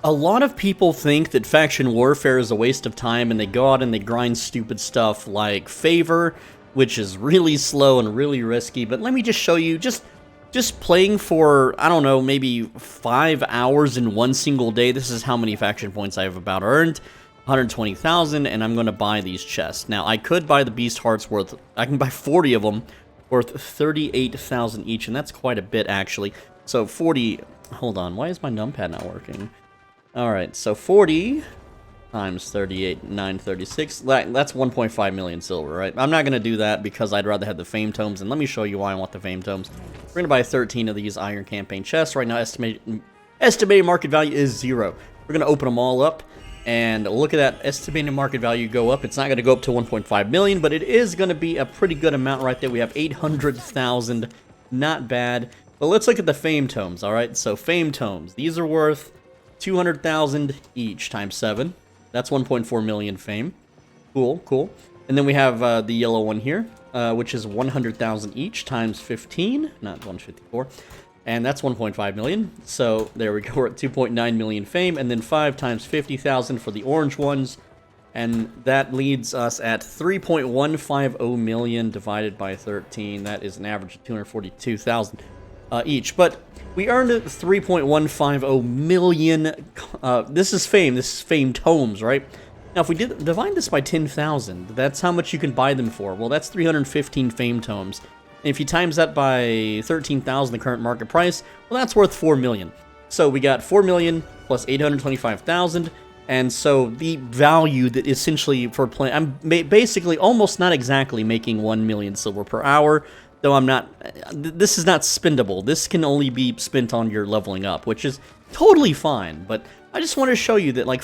A lot of people think that faction warfare is a waste of time, and they go out and they grind stupid stuff like favor, which is really slow and really risky. But let me just show you, just playing for, I don't know, maybe 5 hours in one single day. This is how many faction points I have about earned. 120,000, and I'm going to buy these chests. Now, I could buy the Beast Hearts worth, I can buy 40 of them worth 38,000 each, and that's quite a bit, actually. So 40, hold on, why is my numpad not working? Alright, so 40 times 38, 936, that's 1.5 million silver, right? I'm not going to do that because I'd rather have the Fame Tomes, and let me show you why I want the Fame Tomes. We're going to buy 13 of these Iron Campaign chests. Right now, estimated market value is 0. We're going to open them all up, and look at that estimated market value go up. It's not going to go up to 1.5 million, but it is going to be a pretty good amount right there. We have 800,000, not bad. But let's look at the Fame Tomes, alright? So, Fame Tomes, these are worth 200,000 each times 7. That's 1.4 million fame. Cool, cool. And then we have the yellow one here, which is 100,000 each times 15, not 154. And that's 1.5 million. So there we go, we're at 2.9 million fame. And then 5 times 50,000 for the orange ones. And that leads us at 3.150 million divided by 13. That is an average of 242,000 each. But we earned 3.150 million. This is fame tomes, right? Now, if we divide this by 10,000, that's how much you can buy them for. Well, that's 315 fame tomes. And if you times that by 13,000, the current market price, well, that's worth 4 million. So we got 4 million plus 825,000. And so the value that essentially for playing, I'm basically almost not exactly making 1 million silver per hour. Though I'm not, this is not spendable. This can only be spent on your leveling up, which is totally fine. But I just want to show you that like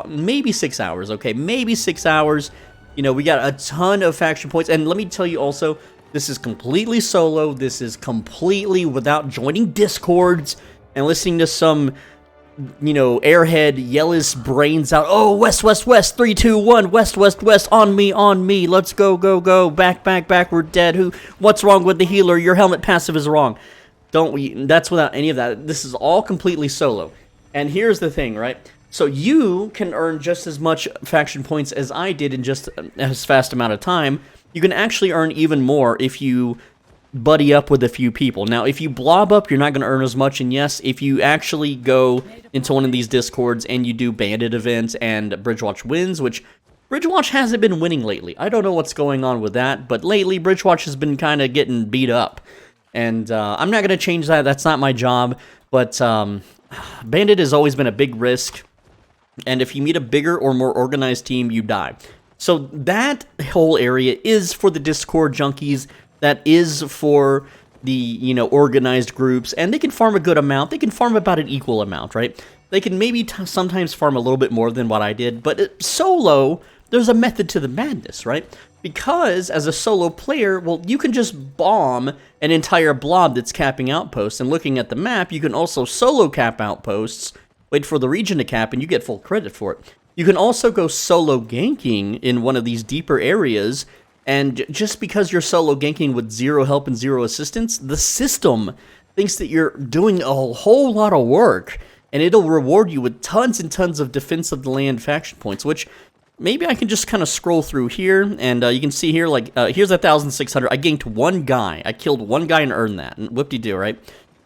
maybe 6 hours, okay? Maybe 6 hours. You know, we got a ton of faction points. And let me tell you also, this is completely solo. This is completely without joining discords and listening to some, you know, airhead yell his brains out. Oh, west, west, west, 3, 2, 1, west, west, west, on me, let's go, go, go, back, back, back, we're dead. What's wrong with the healer? Your helmet passive is wrong. That's without any of that. This is all completely solo. And here's the thing, right? So you can earn just as much faction points as I did in just as fast amount of time. You can actually earn even more if you buddy up with a few people. Now, if you blob up, you're not going to earn as much, and yes, if you actually go into one of these discords and you do bandit events and Bridgewatch wins, which Bridgewatch hasn't been winning lately. I don't know what's going on with that, but lately Bridgewatch has been kind of getting beat up, and I'm not going to change that. That's not my job, but bandit has always been a big risk, and if you meet a bigger or more organized team, you die. So that whole area is for the Discord junkies. That is for the, you know, organized groups, and they can farm a good amount. They can farm about an equal amount, right? They can maybe sometimes farm a little bit more than what I did, but solo, there's a method to the madness, right? Because as a solo player, well, you can just bomb an entire blob that's capping outposts, and looking at the map, you can also solo cap outposts, wait for the region to cap, and you get full credit for it. You can also go solo ganking in one of these deeper areas. And just because you're solo ganking with 0 help and 0 assistance, the system thinks that you're doing a whole lot of work, and it'll reward you with tons and tons of defense of the land faction points, which maybe I can just kind of scroll through here, and you can see here, like, here's 1,600. I ganked one guy. I killed one guy and earned that. And whoop-de-doo, right?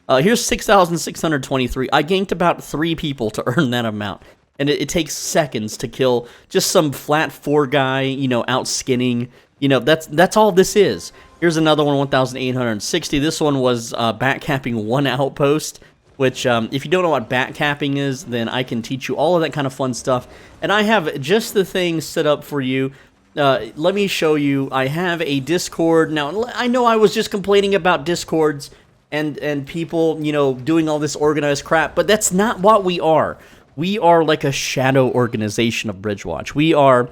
Here's 6,623. I ganked about 3 people to earn that amount. And it takes seconds to kill just some flat 4 guy, you know, out skinning. You know, that's all this is. Here's another one, 1,860. This one was backcapping 1 outpost, which if you don't know what backcapping is, then I can teach you all of that kind of fun stuff. And I have just the thing set up for you. Let me show you. I have a Discord. Now, I know I was just complaining about Discords and people, you know, doing all this organized crap, but that's not what we are. We are like a shadow organization of Bridgewatch. We are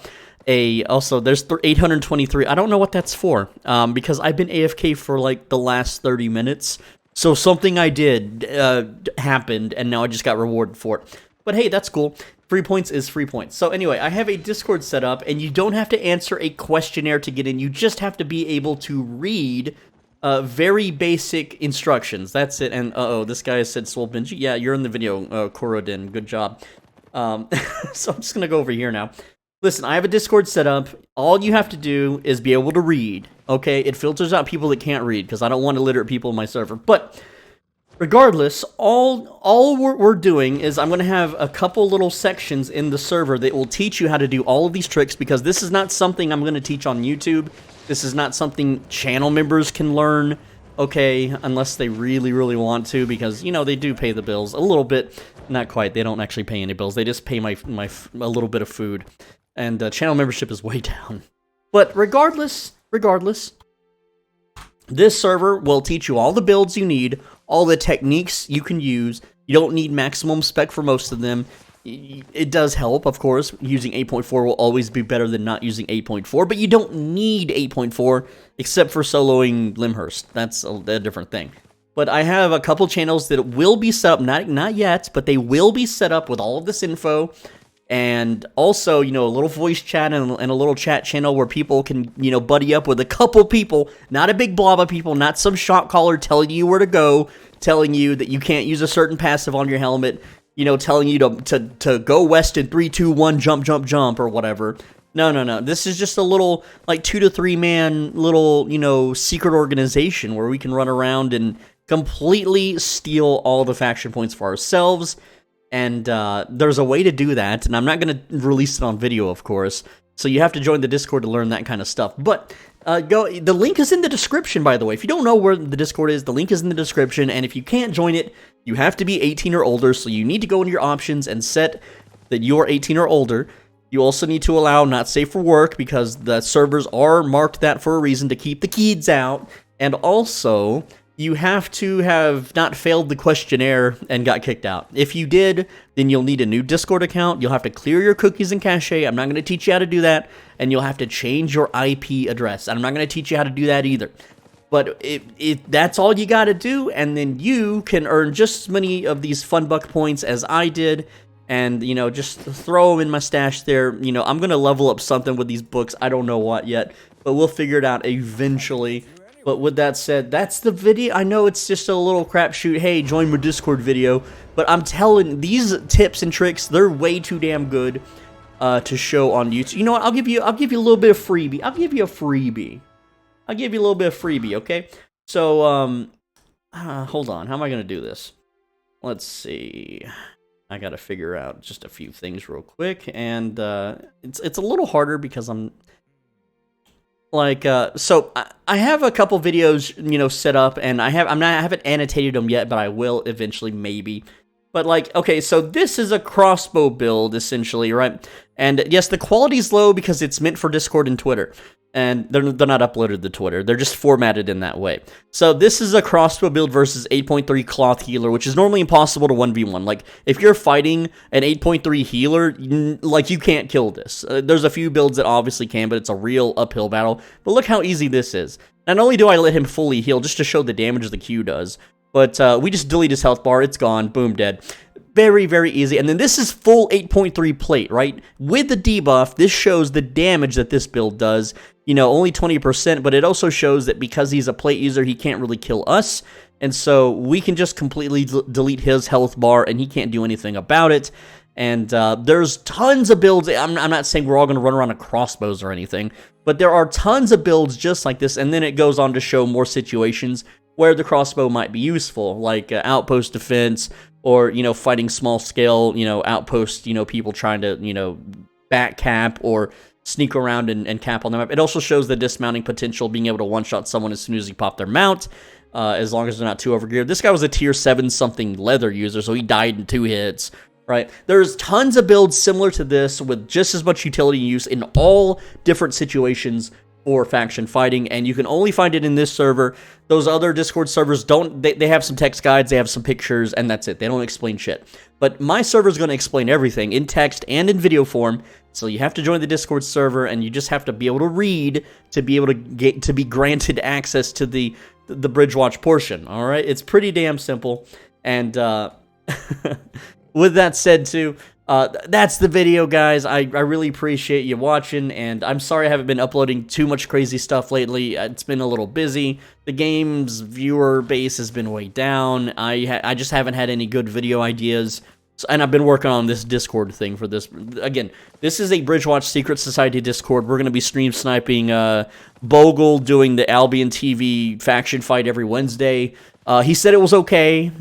also, there's 823. I don't know what that's for, because I've been AFK for like the last 30 minutes. So something I did happened, and now I just got rewarded for it. But hey, that's cool. Free points is free points. So anyway, I have a Discord set up, and you don't have to answer a questionnaire to get in. You just have to be able to read very basic instructions. That's it. And this guy said Soul Benji. Yeah, you're in the video, Korodin. Good job. So I'm just gonna go over here now. Listen, I have a Discord set up. All you have to do is be able to read. Okay, it filters out people that can't read because I don't want illiterate people in my server. But regardless, all we're doing is I'm going to have a couple little sections in the server that will teach you how to do all of these tricks, because this is not something I'm going to teach on YouTube. This is not something channel members can learn, okay, unless they really, really want to, because, you know, they do pay the bills a little bit. Not quite. They don't actually pay any bills. They just pay a little bit of food. And channel membership is way down. But regardless, this server will teach you all the builds you need, all the techniques you can use. You don't need maximum spec for most of them. It does help, of course. Using 8.4 will always be better than not using 8.4, but you don't need 8.4 except for soloing Limhurst. That's a different thing. But I have a couple channels that will be set up, not yet, but they will be set up with all of this info. And also, you know, a little voice chat and a little chat channel where people can, you know, buddy up with a couple people, not a big blob of people, not some shot caller telling you where to go, telling you that you can't use a certain passive on your helmet, you know, telling you to go west in 3, 2, 1, jump, jump, jump, or whatever. No. This is just a little, like, 2 to 3 man little, you know, secret organization where we can run around and completely steal all the faction points for ourselves. And there's a way to do that, and I'm not going to release it on video, of course. So you have to join the Discord to learn that kind of stuff. But the link is in the description, by the way. If you don't know where the Discord is, the link is in the description. And if you can't join it, you have to be 18 or older. So you need to go into your options and set that you're 18 or older. You also need to allow not safe for work, because the servers are marked that for a reason, to keep the kids out. And also, you have to have not failed the questionnaire and got kicked out. If you did, then you'll need a new Discord account. You'll have to clear your cookies and cache. I'm not going to teach you how to do that. And you'll have to change your IP address. I'm not going to teach you how to do that either. But that's all you got to do. And then you can earn just as many of these fun buck points as I did. And, you know, just throw them in my stash there. You know, I'm going to level up something with these books. I don't know what yet. But we'll figure it out eventually. But with that said, that's the video. I know it's just a little crapshoot, hey, join my Discord video. But I'm telling, these tips and tricks, they're way too damn good to show on YouTube. You know what? I'll give you a little bit of freebie. I'll give you a little bit of freebie, okay? So, hold on. How am I going to do this? Let's see. I got to figure out just a few things real quick. And it's a little harder because I'm... Like, so I have a couple videos, you know, set up, and I haven't annotated them yet, but I will eventually, maybe. But, like, okay, so this is a crossbow build, essentially, right? And, yes, the quality's low because it's meant for Discord and Twitter. And they're not uploaded to Twitter. They're just formatted in that way. So this is a crossbow build versus 8.3 cloth healer, which is normally impossible to 1v1. Like, if you're fighting an 8.3 healer, like, you can't kill this. There's a few builds that obviously can, but it's a real uphill battle. But look how easy this is. Not only do I let him fully heal, just to show the damage the Q does, but we just delete his health bar. It's gone. Boom, dead. Very, very easy. And then this is full 8.3 plate, right? With the debuff, this shows the damage that this build does. You know, only 20%, but it also shows that because he's a plate user, he can't really kill us. And so we can just completely delete his health bar, and he can't do anything about it. And there's tons of builds. I'm not saying we're all going to run around with crossbows or anything, but there are tons of builds just like this. And then it goes on to show more situations where the crossbow might be useful, like outpost defense, or, you know, fighting small scale, you know, outpost, you know, people trying to, you know, back cap or sneak around and cap on the map. It also shows the dismounting potential, being able to one-shot someone as soon as you pop their mount, as long as they're not too overgeared. This guy was a tier 7 something leather user, so he died in 2 hits, right? There's tons of builds similar to this with just as much utility use in all different situations for faction fighting, and you can only find it in this server. Those other Discord servers don't, they have some text guides, they have some pictures, and that's it. They don't explain shit. But my server is going to explain everything in text and in video form, so you have to join the Discord server, and you just have to be able to read to be able to be granted access to the Bridge Watch portion, alright? It's pretty damn simple, and with that said, too, That's the video, guys. I really appreciate you watching, and I'm sorry I haven't been uploading too much crazy stuff lately. It's been a little busy. The game's viewer base has been way down. I just haven't had any good video ideas. And I've been working on this Discord thing for this. Again, this is a Bridgewatch Secret Society Discord. We're going to be stream sniping Bogle doing the Albion TV faction fight every Wednesday. He said it was okay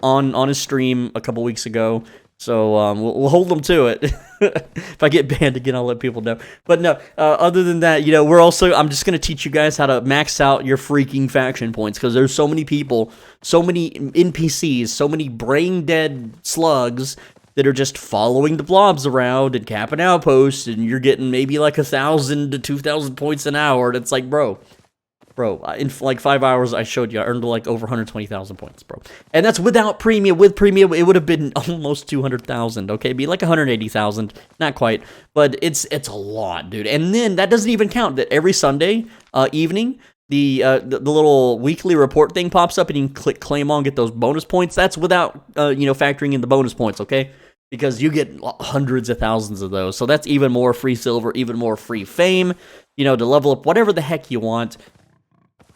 on his stream a couple weeks ago. So we'll hold them to it. If I get banned again, I'll let people know. But no, other than that, I'm just going to teach you guys how to max out your freaking faction points, because there's so many people, so many NPCs, so many brain-dead slugs that are just following the blobs around and capping outposts, and you're getting maybe like 1,000 to 2,000 points an hour, and it's like, bro, in like 5 hours, I showed you, I earned like over 120,000 points, bro. And that's without premium. With premium, it would have been almost 200,000, okay? It'd be like 180,000, not quite, but it's a lot, dude. And then that doesn't even count that every Sunday evening, the little weekly report thing pops up, and you can click claim on, get those bonus points. That's without factoring in the bonus points, okay? Because you get hundreds of thousands of those. So that's even more free silver, even more free fame, to level up whatever the heck you want.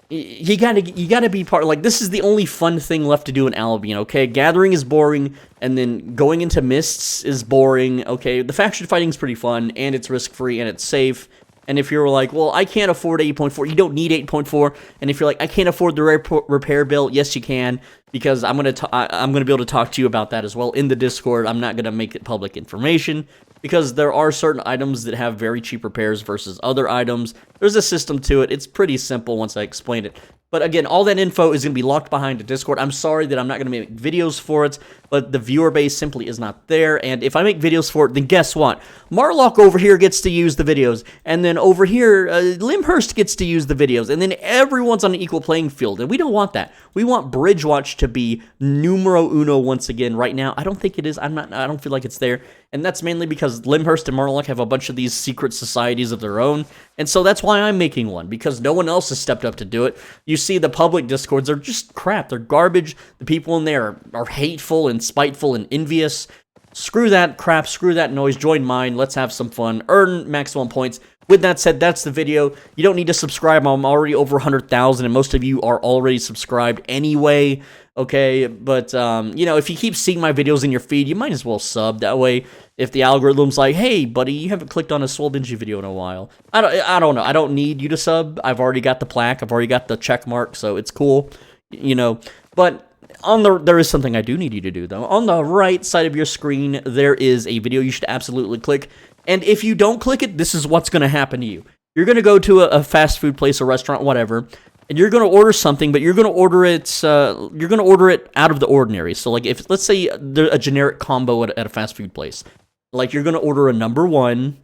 You gotta be part. Like, this is the only fun thing left to do in Albion, okay? Gathering is boring, and then going into mists is boring, okay? The faction fighting is pretty fun, and it's risk-free, and it's safe. And if you're like, well, I can't afford 8.4, you don't need 8.4. And if you're like, I can't afford the repair bill, yes, you can, because I'm gonna be able to talk to you about that as well in the Discord. I'm not gonna make it public information, because there are certain items that have very cheap repairs versus other items. There's a system to it. It's pretty simple once I explain it. But again, all that info is going to be locked behind a Discord. I'm sorry that I'm not going to make videos for it, but the viewer base simply is not there. And if I make videos for it, then guess what? Marlock over here gets to use the videos. And then over here, Limhurst gets to use the videos. And then everyone's on an equal playing field. And we don't want that. We want Bridgewatch to be numero uno once again. Right now, I don't think it is. I don't feel like it's there. And that's mainly because Limhurst and Marlock have a bunch of these secret societies of their own. And so that's why I'm making one, because no one else has stepped up to do it. You see the public Discords are just crap. They're garbage. The people in there are hateful and spiteful and envious. Screw that crap. Screw that noise. Join mine. Let's have some fun. Earn maximum points. With that said, that's the video. You don't need to subscribe. I'm already over 100,000, and most of you are already subscribed anyway. Okay, but, if you keep seeing my videos in your feed, you might as well sub. That way, if the algorithm's like, hey, buddy, you haven't clicked on a Swole Dingy video in a while. I don't know. I don't need you to sub. I've already got the plaque. I've already got the check mark, so it's cool, But there is something I do need you to do, though. On the right side of your screen, there is a video you should absolutely click. And if you don't click it, this is what's going to happen to you. You're going to go to a fast food place, a restaurant, whatever, and you're going to order something, but you're going to order it out of the ordinary. So, like, if let's say there's a generic combo at a fast food place, like you're going to order a #1,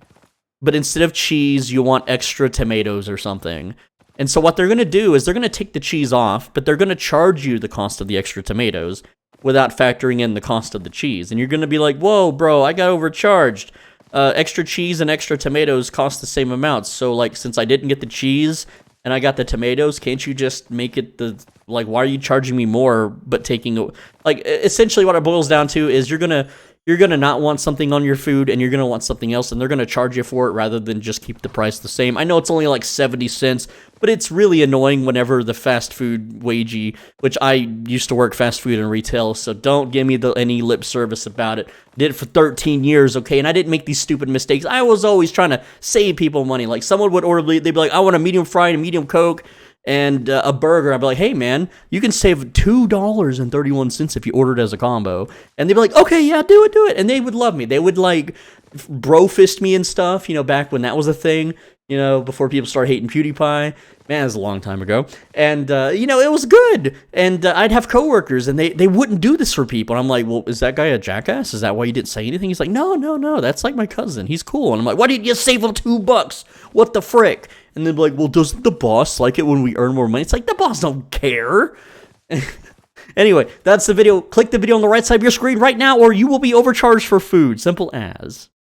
but instead of cheese, you want extra tomatoes or something. And so what they're going to do is they're going to take the cheese off, but they're going to charge you the cost of the extra tomatoes without factoring in the cost of the cheese. And you're going to be like, whoa, bro, I got overcharged. Extra cheese and extra tomatoes cost the same amount. So, like, since I didn't get the cheese and I got the tomatoes, can't you just make it why are you charging me more, but taking, like, essentially what it boils down to is you're gonna not want something on your food, and you're gonna want something else, and they're gonna charge you for it rather than just keep the price the same. I know it's only like 70 cents, but it's really annoying whenever the fast food wagey, which I used to work fast food and retail, so don't give me any lip service about it. Did it for 13 years, okay, and I didn't make these stupid mistakes. I was always trying to save people money. Like, someone would order, they'd be like, I want a medium fry and a medium Coke and a burger. I'd be like, hey, man, you can save $2.31 if you order it as a combo. And they'd be like, okay, yeah, do it. And they would love me. They would, like, bro fist me and stuff, back when that was a thing, before people started hating PewDiePie. Man, that was a long time ago. And, it was good. And I'd have coworkers, and they wouldn't do this for people. And I'm like, well, is that guy a jackass? Is that why you didn't say anything? He's like, no, that's like my cousin. He's cool. And I'm like, why didn't you save him $2? What the frick? And they'd be like, well, doesn't the boss like it when we earn more money? It's like, the boss don't care. Anyway, that's the video. Click the video on the right side of your screen right now, or you will be overcharged for food. Simple as.